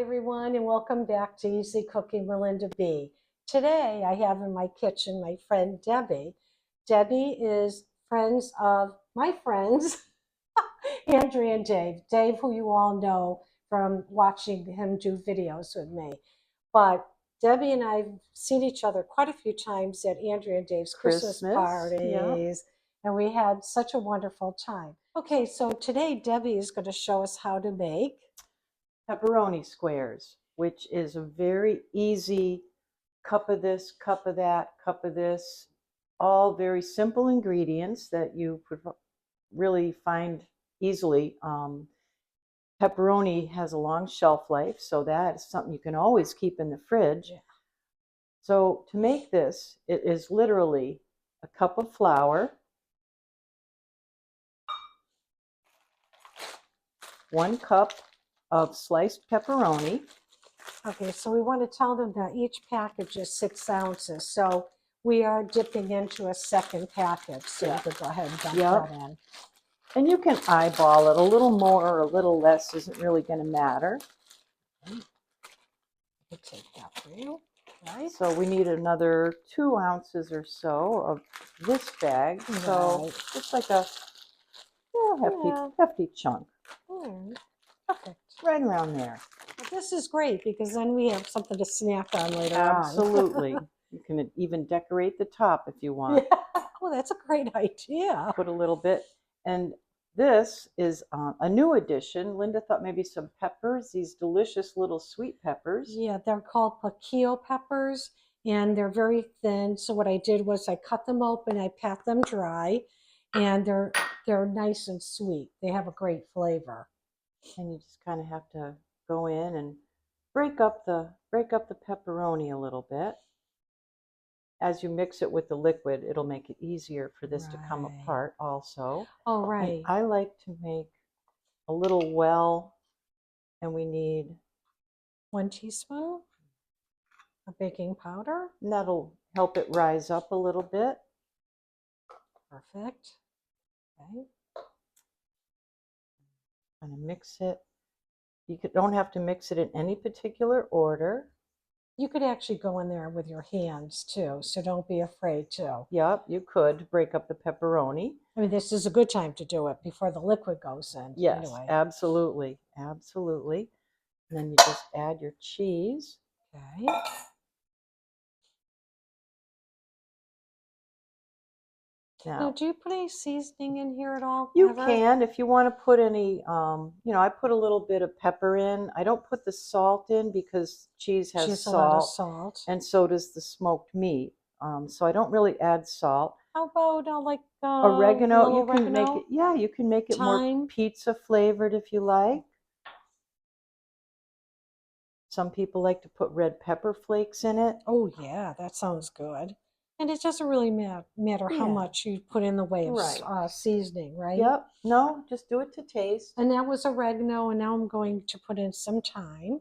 Hi everyone, and welcome back to Easy Cooking with Linda B. Today I have in my kitchen my friend Debbie. Debbie is friends of my friends, Andrea and Dave. Dave, who you all know from watching him do videos with me. But Debbie and I have seen each other quite a few times at Andrea and Dave's Christmas parties, yeah. and we had such a wonderful time. Okay, so today Debbie is going to show us how to make Pepperoni squares, which is a very easy cup of this, cup of that, cup of this, all very simple ingredients that you could really find easily. Pepperoni has a long shelf life, so that is something you can always keep in the fridge. Yeah. So to make this, it is literally a cup of flour, 1 cup of sliced pepperoni. Okay, so we want to tell them that each package is 6 ounces. So we are dipping into a second package. So you could go ahead and dump that in. And you can eyeball it. A little more or a little less isn't really going to matter. I'll take that for you. Right. So we need another 2 ounces or so of this bag. Right. So just like a hefty chunk. Perfect. Right around there. Well, this is great because then we have something to snack on later Absolutely. You can even decorate the top if you want. Yeah. Oh, that's a great idea. Put a little bit. And this is a new addition. Linda thought maybe some peppers, these delicious little sweet peppers. Yeah, they're called Piquillo peppers, and they're very thin. So what I did was I cut them open, I pat them dry, and they're nice and sweet. They have a great flavor. And you just kind of have to go in and break up the pepperoni a little bit. As you mix it with the liquid, it'll make it easier for this to come apart also. Oh, right. And I like to make a little well, and we need 1 teaspoon of baking powder. And that'll help it rise up a little bit. Perfect. Okay. Kind of mix it. You don't have to mix it in any particular order. You could actually go in there with your hands too, so don't be afraid to. Yep, you could break up the pepperoni. I mean, this is a good time to do it before the liquid goes in. Yes, anyway. Absolutely. Absolutely. And then you just add your cheese. Okay. Now, do you put any seasoning in here at all? You can, if you want to put any, I put a little bit of pepper in. I don't put the salt in because cheese has a lot of salt. And so does the smoked meat. So I don't really add salt. How about oregano? You can oregano? make it, you can make it Thyme? more pizza flavored if you like. Some people like to put red pepper flakes in it. Oh yeah, that sounds good. And it doesn't really matter how much you put in the way of seasoning, right? Yep. No, just do it to taste. And that was oregano, and now I'm going to put in some thyme.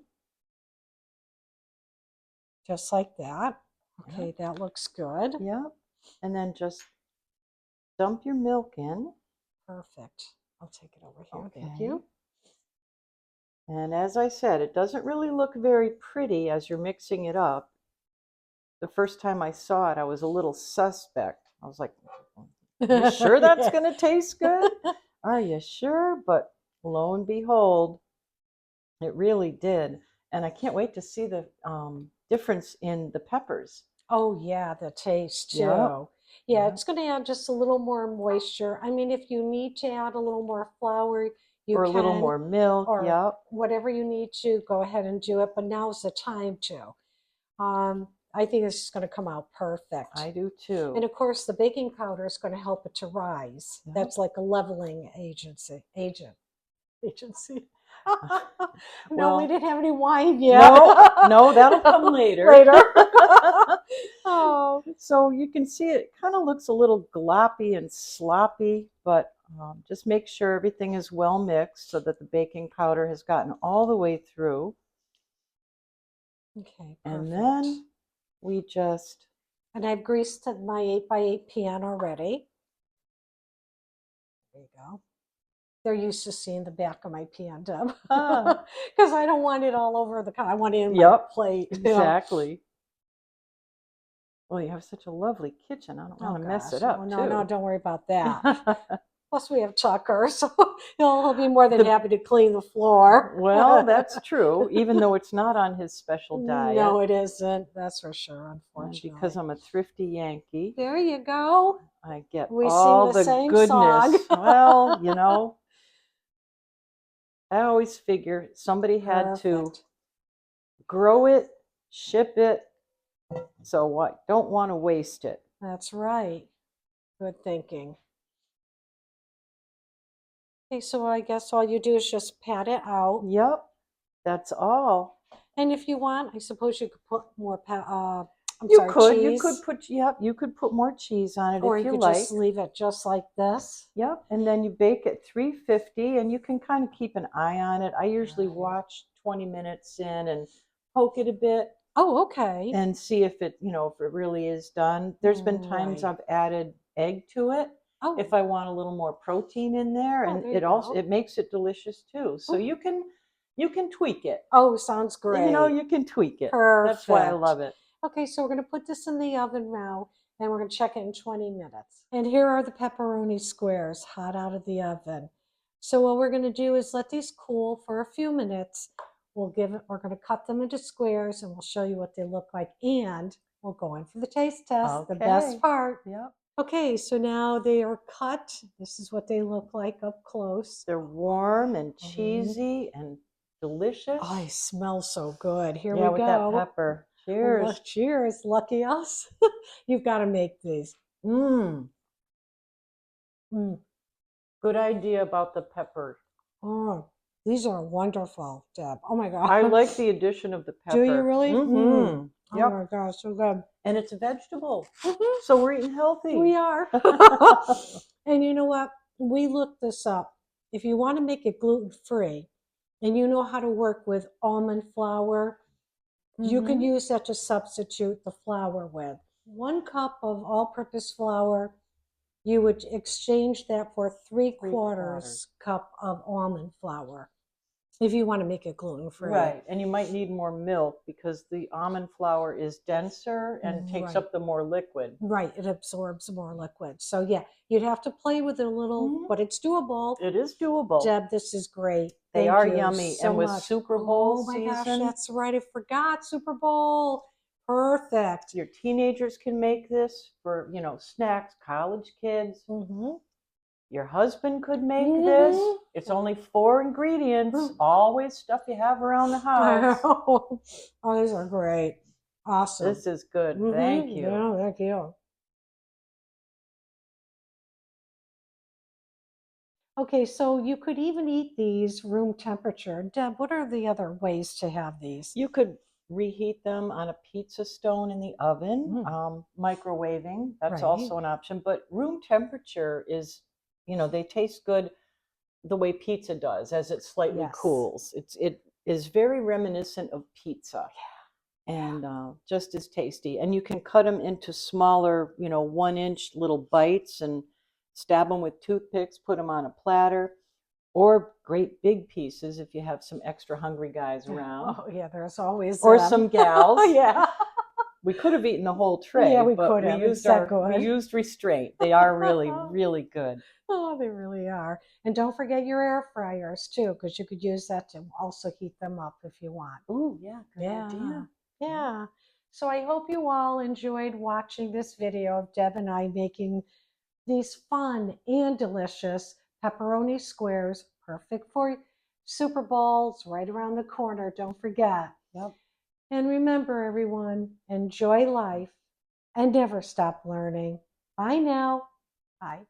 Just like that. Okay, that looks good. Yep. And then just dump your milk in. Perfect. I'll take it over here. Okay. Thank you. And as I said, it doesn't really look very pretty as you're mixing it up. The first time I saw it, I was a little suspect. I was like, are you sure that's going to taste good? Are you sure? But lo and behold, it really did. And I can't wait to see the difference in the peppers. Oh, yeah, the taste too. Yeah, it's going to add just a little more moisture. I mean, if you need to add a little more flour, you or can. A little more milk, or whatever you need to, go ahead and do it. But now's the time to. I think this is going to come out perfect. I do too. And of course, the baking powder is going to help it to rise. That's like a leveling agent. No, we didn't have any wine yet. No, that'll come later. Oh, so you can see it kind of looks a little gloppy and sloppy, but just make sure everything is well mixed so that the baking powder has gotten all the way through. Okay, perfect. And then we just... And I've greased my 8x8 pan already. There you go. They're used to seeing the back of my pan, Deb. Ah. Because I don't want it all over the counter. I want it in my Yep, plate. exactly. Well, you have such a lovely kitchen. I don't want to mess it up, No, no, too. don't worry about that. Plus, we have Tucker, so he'll be more than happy to clean the floor. Well, that's true, even though it's not on his special diet. No, it isn't. That's for sure, And unfortunately. because I'm a thrifty Yankee, there you go. I get We all sing the the same goodness. song. Well, you know, I always figure somebody had to grow it, ship it, so what? Don't want to waste it. That's right. Good thinking. Okay, so I guess all you do is just pat it out. Yep, that's all. And if you want, I suppose you could put more cheese. You could put more cheese on it or if you you could like. just leave it just like this. Yep, and then you bake at 350, and you can kind of keep an eye on it. I usually watch 20 minutes in and poke it a bit. Oh, okay. And see if it, if it really is done. There's been times I've added egg to it if I want a little more protein in there, and it makes it delicious too. So you can tweak it. Oh, sounds great. You can tweak it. Perfect. That's why I love it. Okay, so we're going to put this in the oven now, and we're going to check it in 20 minutes. And here are the pepperoni squares hot out of the oven. So what we're going to do is let these cool for a few minutes. We're going to cut them into squares, and we'll show you what they look like, and we'll go in for the taste test, the best part. Yep. Okay, so now they are cut. This is what they look like up close. They're warm and cheesy and delicious. Oh, they smell so good. Here we go. Yeah, with that pepper. Cheers. Well, cheers. Lucky us. You've got to make these. Good idea about the pepper. Oh, these are wonderful, Deb. Oh my God. I like the addition of the pepper. Do you really? Mm-hmm. Yep. Oh my gosh, so good. And it's a vegetable. So we're eating healthy. We are. And you know what? We looked this up. If you want to make it gluten-free and you know how to work with almond flour, you can use that to substitute the flour with. 1 cup of all-purpose flour, you would exchange that for 3/4 cup of almond flour if you want to make it gluten-free. Right, and you might need more milk because the almond flour is denser and takes up the more liquid. Right, it absorbs more liquid. So yeah, you'd have to play with it a little, but it's doable. It is doable. Deb, this is great. They are yummy. And with Super Bowl season. Oh my gosh, that's right. I forgot Super Bowl. Perfect. Your teenagers can make this for, snacks, college kids. Your husband could make this. It's only 4 ingredients. Always stuff you have around the house. Oh, these are great. Awesome. This is good. Thank you. Yeah, thank you. Okay, so you could even eat these room temperature. Deb, what are the other ways to have these? You could reheat them on a pizza stone in the oven, microwaving. That's also an option. But room temperature is, they taste good the way pizza does as it slightly cools. It is very reminiscent of pizza. And just as tasty. And you can cut them into smaller, 1-inch little bites and stab them with toothpicks, put them on a platter, or great big pieces if you have some extra hungry guys around. Oh yeah, there's always or some gals. Yeah. We could have eaten the whole tray, yeah, we but could have. we used restraint. They are really, really good. Oh, they really are. And don't forget your air fryers too, because you could use that to also heat them up if you want. Oh, yeah, good idea. Yeah. So I hope you all enjoyed watching this video of Deb and I making these fun and delicious pepperoni squares, perfect for Super Bowls right around the corner. Don't forget. Yep. And remember, everyone, enjoy life and never stop learning. Bye now. Bye.